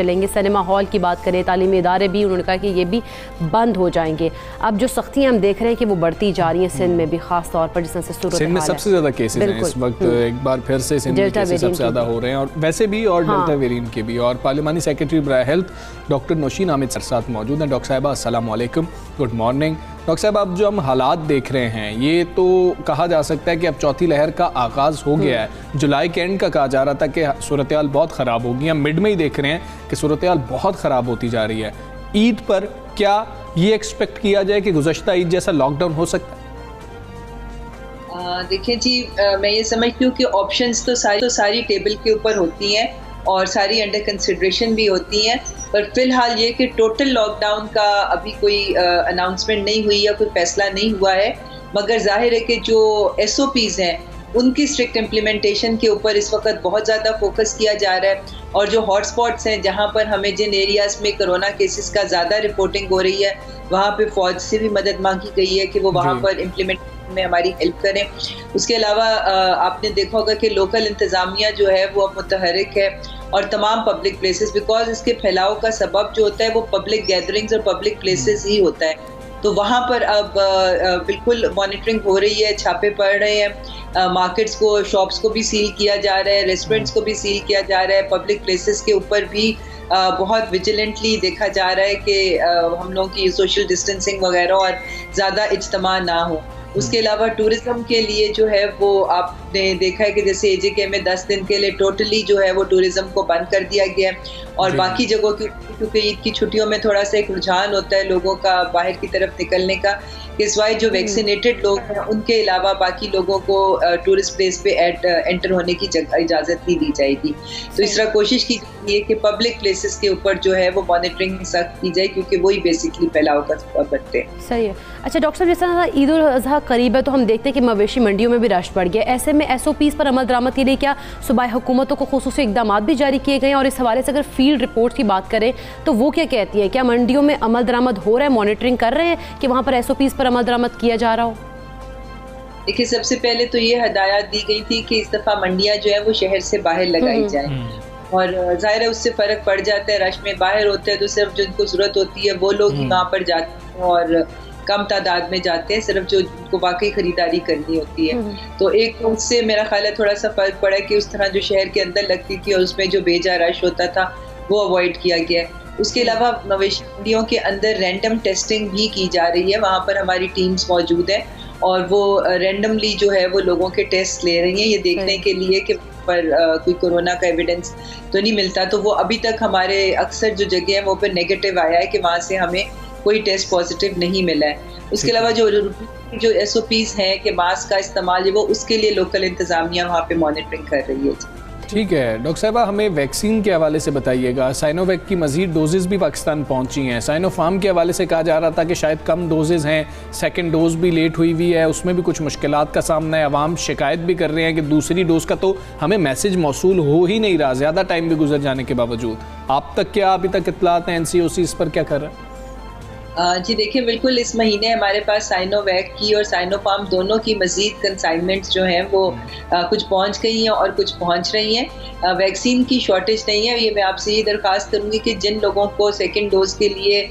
चलेंगे। Cinema hall की बात करें, तालीमी इदारे भी, उन्होंने कहा कि ये भी बंद हो जाएंगे। अब जो सख्तियाँ हम देख रहे हैं कि वो बढ़ती जा रही हैं सिंध में भी, खास तौर पर जिस तरह से सूरत में सबसे ज़्यादा केसेस हैं इस वक्त। एक बार फिर से सिंध में केसेस सबसे ज़्यादा हो रहे हैं, और वैसे भी और डेल्टा वेरिएंट के भी। और पार्लिमानी सेक्रेटरी बराए health doctor Naushin Hamid sir साथ मौजूद हैं। डॉक्टर साहिबा अस्सलाम वालेकुम, गुड मॉर्निंग। डॉक्टर साहब, अब जो हम हालात देख रहे हैं, ये तो कहा जा सकता है कि अब चौथी लहर का आगाज़ हो गया है। जुलाई के एंड का कहा जा रहा था कि सूरत हाल बहुत ख़राब होगी, हम मिड में ही देख रहे हैं कि सूरत हाल बहुत ख़राब होती जा रही है। ईद पर क्या ये एक्सपेक्ट किया जाए कि गुज़श्ता ईद जैसा लॉकडाउन हो सकता है? देखिए जी, मैं ये समझती हूँ कि ऑप्शंस तो सारी टेबल के ऊपर होती हैं और सारी अंडर कंसिडरेशन भी होती हैं, पर फिलहाल ये कि टोटल लॉकडाउन का अभी कोई अनाउंसमेंट नहीं हुई या कोई फैसला नहीं हुआ है। मगर जाहिर है कि जो SOPs हैं उनकी स्ट्रिक्ट इम्प्लीमेंटेशन के ऊपर इस वक्त बहुत ज़्यादा फोकस किया जा रहा है, और जो हॉटस्पॉट्स हैं जहाँ पर हमें जिन एरियाज़ में कोरोना केसेस का ज़्यादा रिपोर्टिंग हो रही है, वहाँ पे फ़ौज से भी मदद मांगी गई है कि वो वहाँ पर इम्प्लीमेंट में हमारी हेल्प करें। उसके अलावा आपने देखा होगा कि लोकल इंतज़ामिया जो है वो अब मुतहरिक है, और तमाम पब्लिक प्लेसेस, बिकॉज इसके फैलाव का सबब जो होता है वो पब्लिक गैदरिंग्स और पब्लिक प्लेसेस ही होता है, तो वहाँ पर अब बिल्कुल मॉनिटरिंग हो रही है, छापे पड़ रहे हैं। मार्केट्स को, शॉप्स को भी सील किया जा रहा है, रेस्टोरेंट्स को भी सील किया जा रहा है, पब्लिक प्लेसेस के ऊपर भी बहुत विजिलेंटली देखा जा रहा है कि हम लोगों की सोशल डिस्टेंसिंग वगैरह और ज़्यादा इज्तिमा ना हो। उसके अलावा टूरिज्म के लिए जो है वो आपने देखा है कि जैसे AJK में 10 दिन के लिए टोटली जो है वो टूरिज्म को बंद कर दिया गया है, और बाकी जगहों की, क्योंकि ईद की छुट्टियों में थोड़ा सा एक रुझान होता है लोगों का बाहर की तरफ निकलने का, कि सिवाय जो वैक्सीनेटेड लोग हैं उनके अलावा बाकी लोगों को टूरिस्ट प्लेस पे एंटर होने की इजाज़त नहीं दी जाएगी। तो इस तरह कोशिश की जाती है कि पब्लिक प्लेसेस के ऊपर जो है वो मॉनिटरिंग सख्त की जाए, क्योंकि वही बेसिकली फैलाव का सबब बनते हैं। सही है। अच्छा डॉक्टर साहब, जैसा ईद उल अज़हा करीब है तो हम देखते हैं कि मवेशी मंडियों में भी रश बढ़ गया। ऐसे में SOPs पर अमल दरामद के लिए क्या सूबाई हुकूमतों को खुसूसी इक़दाम भी जारी किए गए हैं? और इस हवाले से अगर फील्ड रिपोर्ट की बात करें तो वो क्या कहती है? क्या मंडियों में अमल दरामद हो रहा है, मॉनिटरिंग कर रहे हैं कि वहाँ पर SOPs पर अमल दरामद किया जा रहा हो? देखिए, सबसे पहले तो ये हदायत दी गई थी कि इस दफ़ा मंडियाँ जो है वो शहर से बाहर लगाई जाए, और जाहिर है उससे फ़र्क पड़ जाता है। रश में बाहर होते हैं तो सिर्फ जिनको ज़रूरत होती है वो लोग ही वहाँ पर जाते हैं, और कम तादाद में जाते हैं सिर्फ जो उनको वाकई खरीदारी करनी होती है। तो एक उससे मेरा ख्याल है थोड़ा सा फ़र्क पड़ा कि उस तरह जो शहर के अंदर लगती थी और उसमें जो बेजा रश होता था वो अवॉइड किया गया है। उसके अलावा मवेशी मंडियों के अंदर रैंडम टेस्टिंग भी की जा रही है, वहाँ पर हमारी टीम्स मौजूद है और वो रैंडमली जो है वो लोगों के टेस्ट ले रही हैं, ये देखने के लिए कि पर कोई कोरोना का एविडेंस तो नहीं मिलता। तो वो अभी तक हमारे अक्सर जो जगह है वो पर नेगेटिव आया है कि वहाँ से हमें कोई टेस्ट पॉजिटिव नहीं मिला है। उसके अलावा जो SOPs हैं कि मास्क का इस्तेमाल है वो उसके लिए लोकल इंतज़ामिया वहाँ पे मॉनिटरिंग कर रही है। ठीक है डॉक्टर साहबा, हमें वैक्सीन के हवाले से बताइएगा। साइनोवैक की मज़ीद डोजेज़ भी पाकिस्तान पहुंची हैं। साइनोफार्म के हवाले से कहा जा रहा था कि शायद कम डोजेज़ हैं, सेकंड डोज भी लेट हुई है, उसमें भी कुछ मुश्किलात का सामना है। अवाम शिकायत भी कर रहे हैं कि दूसरी डोज का तो हमें मैसेज मौसूल हो ही नहीं रहा, ज़्यादा टाइम भी गुजर जाने के बावजूद। आप तक क्या अभी तक इत्तलात हैं? NCOC इस पर क्या कर रहा है? जी देखिए, बिल्कुल इस महीने हमारे पास साइनोवैक की और साइनोफार्म दोनों की मज़ीद कंसाइनमेंट्स जो हैं वो कुछ पहुंच गई हैं और कुछ पहुंच रही हैं। वैक्सीन की शॉर्टेज नहीं है। ये मैं आपसे ये दरख्वास्त करूंगी कि जिन लोगों को सेकंड डोज के लिए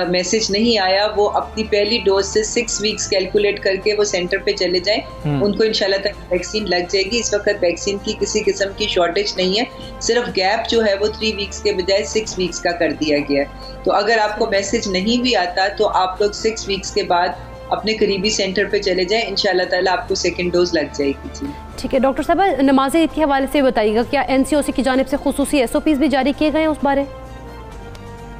मैसेज नहीं आया वो अपनी पहली डोज से 6 वीक्स कैलकुलेट करके वो सेंटर पे चले जाएं, उनको इंशाल्लाह तक वैक्सीन लग जाएगी। इस वक्त वैक्सीन की किसी किस्म की शॉर्टेज नहीं है, सिर्फ गैप जो है वो 3 वीक्स के बजाय 6 वीक्स का कर दिया गया है। तो अगर आपको मैसेज नहीं भी आता तो आप लोग 6 वीक्स के बाद अपने करीबी सेंटर पे चले जाएं, इंशाल्लाह ताला आपको सेकंड डोज लग जाएगी। जी ठीक है डॉक्टर साहब, नमाज ईद के हवाले से बताइएगा, क्या NCOC की जानिब से खुसूसी SOPs भी जारी किए गए हैं उस बारे?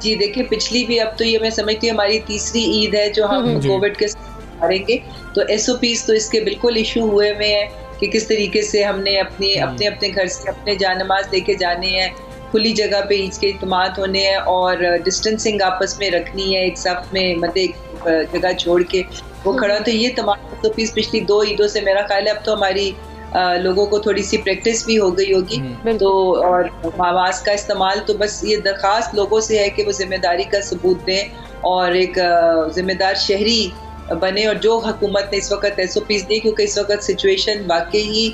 जी देखिए, पिछली भी, अब तो ये मैं समझती हूँ हमारी तीसरी ईद है जो हम कोविड के साथ करेंगे, तो SOPs तो इसके बिल्कुल इशू हुए हुए हैं कि किस तरीके से हमने अपने घर से अपने जानमाज लेके जाने हैं, खुली जगह पे ईद के इज्तिमात होने हैं और डिस्टेंसिंग आपस में रखनी है, एक साथ में मतलब एक जगह छोड़ के वो खड़ा। तो ये तमाम SOPs पिछली 2 ईदों से मेरा ख्याल है अब तो हमारी लोगों को थोड़ी सी प्रैक्टिस भी हो गई होगी। तो और मास्क का इस्तेमाल, तो बस ये दरख्वास्त लोगों से है कि वो जिम्मेदारी का सबूत दें और एक जिम्मेदार शहरी बने। और जो हुकूमत ने इस वक्त SOPs दी, क्योंकि इस वक्त सिचुएशन वाकई ही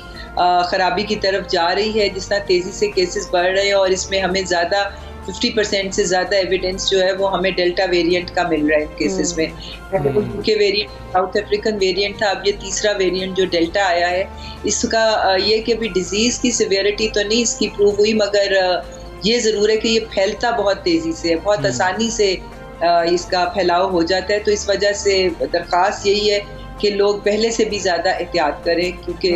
ख़राबी की तरफ जा रही है, जिस तरह तेज़ी से केसेस बढ़ रहे हैं और इसमें हमें ज़्यादा 50% से ज़्यादा एविडेंस जो है वो हमें डेल्टा वेरिएंट का मिल रहा है इन केसेस में। के वेरिएंट साउथ अफ्रीकन वेरिएंट था, अब ये तीसरा वेरिएंट जो डेल्टा आया है, इसका ये कि अभी डिजीज़ की सिवियरिटी तो नहीं इसकी प्रूव हुई, मगर ये ज़रूर है कि ये फैलता बहुत तेज़ी से, बहुत आसानी से इसका फैलाव हो जाता है। तो इस वजह से दरख्वास्त यही है कि लोग पहले से भी ज़्यादा एहतियात करें, क्योंकि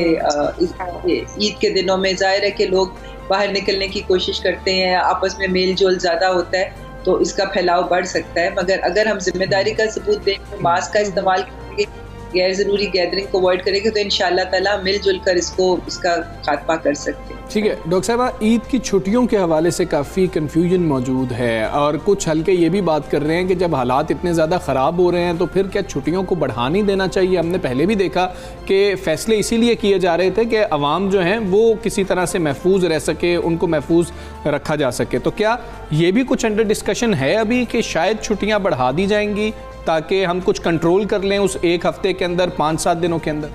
ईद के दिनों में ज़ाहिर है कि लोग बाहर निकलने की कोशिश करते हैं, आपस में मेल जोल ज़्यादा होता है, तो इसका फैलाव बढ़ सकता है। मगर अगर हम जिम्मेदारी का सबूत दें, मास्क का इस्तेमाल करेंगे, गैर ज़रूरी गैदरिंग को अवॉइड करेंगे, तो इंशाअल्लाह ताला मिलजुल कर इसका खात्मा कर सकते हैं। ठीक है डॉक्टर साहबा, ईद की छुट्टियों के हवाले से काफ़ी कन्फ्यूजन मौजूद है और कुछ हल्के ये भी बात कर रहे हैं कि जब हालात इतने ज़्यादा ख़राब हो रहे हैं तो फिर क्या छुट्टियों को बढ़ा नहीं देना चाहिए। हमने पहले भी देखा कि फ़ैसले इसीलिए किए जा रहे थे कि अवाम जो हैं वो किसी तरह से महफूज रह सके, उनको महफूज रखा जा सके। तो क्या ये भी कुछ अंडर डिस्कशन है अभी कि शायद छुट्टियाँ बढ़ा दी जाएंगी ताकि हम कुछ कंट्रोल कर लें उस एक हफ्ते के अंदर, 5-7 दिनों के अंदर?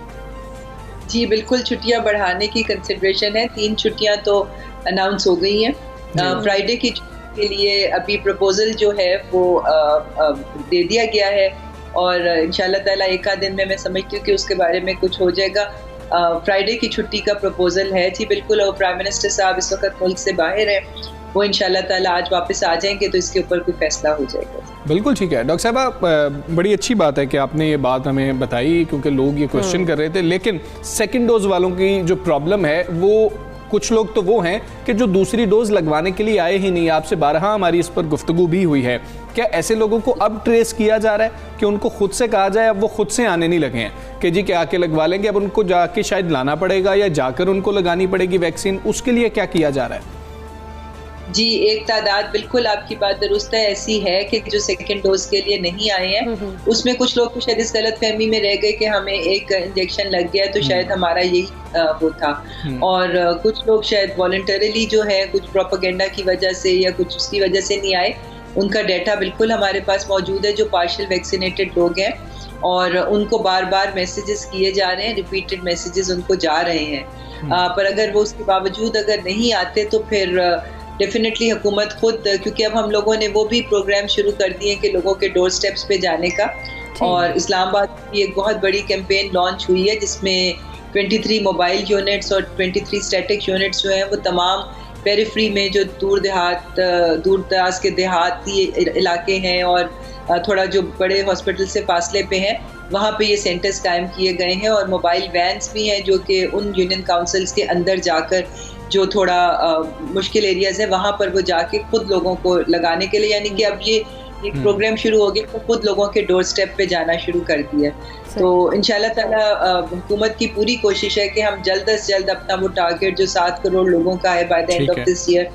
जी बिल्कुल, छुट्टियां बढ़ाने की कंसिडरेशन है। 3 छुट्टियां तो अनाउंस हो गई हैं। फ्राइडे की छुट्टी के लिए अभी प्रपोजल जो है वो दे दिया गया है और इंशाल्लाह ताला एक आध दिन में मैं समझती हूँ कि उसके बारे में कुछ हो जाएगा। फ्राइडे की छुट्टी का प्रपोजल है जी बिल्कुल, और प्राइम मिनिस्टर साहब इस वक्त मुल्क से बाहर है, वो इंशाल्लाह ताला आज वापस आ जाएंगे तो इसके ऊपर कोई फैसला हो जाएगा। बिल्कुल ठीक है डॉक्टर साहब, बड़ी अच्छी बात है कि आपने ये बात हमें बताई, क्योंकि लोग ये क्वेश्चन कर रहे थे। लेकिन सेकंड डोज वालों की जो प्रॉब्लम है, वो कुछ लोग तो वो हैं कि जो दूसरी डोज लगवाने के लिए आए ही नहीं। आपसे 12 हमारी इस पर गुफ्तगू भी हुई है। क्या ऐसे लोगों को अब ट्रेस किया जा रहा है कि उनको खुद से कहा जाए, अब वो खुद से आने नहीं लगे हैं कि जी क्या आके लगवा लेंगे, अब उनको जाके शायद लाना पड़ेगा या जाकर उनको लगानी पड़ेगी वैक्सीन? उसके लिए क्या किया जा रहा है? जी, एक तादाद बिल्कुल आपकी बात दुरुस्त है, ऐसी है कि जो सेकंड डोज के लिए नहीं आए हैं, उसमें कुछ लोग तो शायद इस गलतफहमी में रह गए कि हमें एक इंजेक्शन लग गया तो शायद हमारा यही वो था, और कुछ लोग शायद वॉलंटरीली जो है कुछ प्रोपेगेंडा की वजह से या कुछ उसकी वजह से नहीं आए। उनका डाटा बिल्कुल हमारे पास मौजूद है, जो पार्शियल वैक्सीनेटेड लोग हैं, और उनको बार बार मैसेजेस किए जा रहे हैं, रिपीटेड मैसेजेस उनको जा रहे हैं। पर अगर वो उसके बावजूद अगर नहीं आते तो फिर डेफिनेटली हुकूमत खुद, क्योंकि अब हम लोगों ने वो भी प्रोग्राम शुरू कर दिए कि लोगों के डोर स्टेप्स पे जाने का, और इस्लामाबाद की एक बहुत बड़ी कैंपेन लॉन्च हुई है जिसमें 23 मोबाइल यूनिट्स और 23 स्टैटिक यूनिट्स जो हैं वो तमाम पेरिफ्री में जो दूर दराज के देहाती इलाके हैं और थोड़ा जो बड़े हॉस्पिटल से फासले पे हैं, वहाँ पे ये सेंटर्स कायम किए गए हैं, और मोबाइल वैन्स भी हैं जो कि उन यूनियन काउंसिल्स के अंदर जाकर जो थोड़ा मुश्किल एरियाज है वहाँ पर वो जाके खुद लोगों को लगाने के लिए, यानी कि अब ये एक प्रोग्राम शुरू हो गया तो खुद लोगों के डोर स्टेप पे जाना शुरू कर दिया। तो इंशाल्लाह ताला हुकूमत की पूरी कोशिश है कि हम जल्द से जल्द अपना वो टारगेट जो 7 करोड़ लोगों का है by the end of this year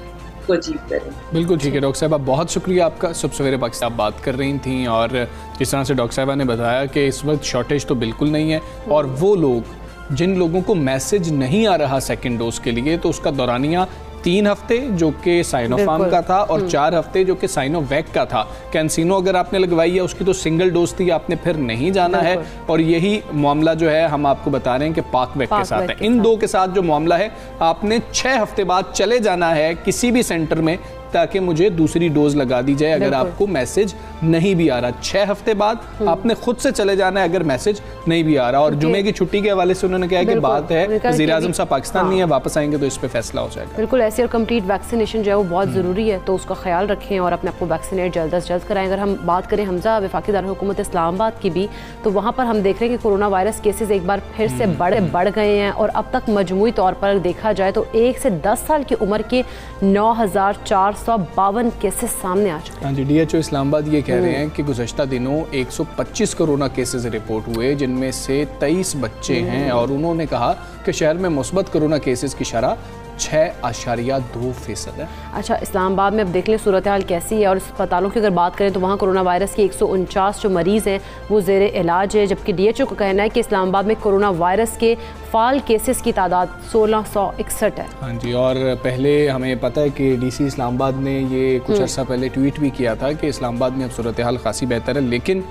को अचीव करें। बिल्कुल ठीक है डॉक्टर साहबा, बहुत शुक्रिया आपका। सुबह सवेरे पाकिस्तान आप बात कर रही थी, और जिस तरह से डॉक्टर साहबा ने बताया कि इस वक्त शॉर्टेज तो बिल्कुल नहीं है, और वो लोग जिन लोगों को मैसेज नहीं आ रहा सेकंड डोज के लिए, तो उसका दौरानिया 3 हफ्ते जो कि साइनोफार्म का था और 4 हफ्ते जो कि साइनोवैक का था। कैंसिनो अगर आपने लगवाई है उसकी तो सिंगल डोज थी, आपने फिर नहीं जाना है। और यही मामला जो है हम आपको बता रहे हैं कि पाकवैक के साथ है। इन 2 के साथ जो मामला है, आपने 6 हफ्ते बाद चले जाना है किसी भी सेंटर में ताकि मुझे दूसरी डोज लगा दी जाए अगर आपको मैसेज नहीं भी आ रहा। 6 हफ्ते बाद आपने खुद से चले जाना है अगर मैसेज नहीं भी आ रहा। और जुमे की छुट्टी के हवाले से उन्होंने कहा कि बात है वज़ीर-ए-आज़म साहब पाकिस्तान नहीं है, वापस आएंगे तो इस पे फैसला हो जाएगा। बिल्कुल ऐसी और कंप्लीट वैक्सीनेशन जो है वो बहुत ज़रूरी है, तो उसका ख्याल रखें और अपने आपको वैक्सीनेट जल्द से जल्द कराएं। अगर हम बात करें हमजा वफाकी दारुल-हुकूमत इस्लामाबाद की भी, तो वहाँ पर हम देख रहे हैं कि कोरोना वायरस केसेस एक बार फिर से बढ़ गए हैं, और अब तक मजमूई तौर पर देखा जाए तो 1 से 10 साल की उम्र के 9452 केसेस सामने आ चुके हैं। हाँ जी, DHO इस्लामाबाद ये कह रहे हैं कि गुज़श्ता दिनों 125 कोरोना केसेस रिपोर्ट हुए, जिनमें से 23 बच्चे हैं, और उन्होंने कहा कि शहर में मुस्बत कोरोना केसेस की शरह 6.2% है। अच्छा, इस्लामाबाद में अब देख लें सूरत हाल कैसी है, और अस्पतालों की अगर बात करें तो वहाँ कोरोना वायरस के 149 जो मरीज़ हैं वो ज़ेरे इलाज है, जबकि DHO का कहना है कि इस्लामाबाद में कोरोना वायरस के फ़ाल केसेस की तादाद 1661 है। हाँ जी, और पहले हमें पता है कि DC इस्लामाबाद ने ये कुछ अर्सा पहले ट्वीट भी किया था कि इस्लामाबाद में अब सूरत हाल खासी बेहतर है, लेकिन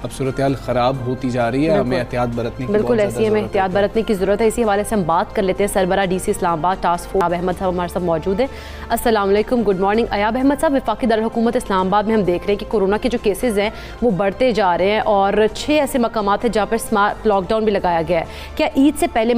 अब सूरत हाल ख़राब होती जा रही है, हमें एहतियात बरतने की बिल्कुल ऐसी हमें एहतियात बरतने की ज़रूरत है। इसी हवाले से हम बात कर लेते हैं। सरबरा DC Islamabad task force Ayub Ahmed साहब हमारे साथ मौजूद हैं। अस्सलाम वालेकुम, गुड मॉर्निंग। अयाब अहमद साहब, वफाकी दारुल-हुकूमत इस्लामाबाद में हम देख रहे हैं कि कोरोना के जो केसेस हैं वो बढ़ते जा रहे हैं और 6 ऐसे मकामात हैं जहाँ पर स्मार्ट लॉकडाउन भी लगाया गया है। क्या ईद से पहले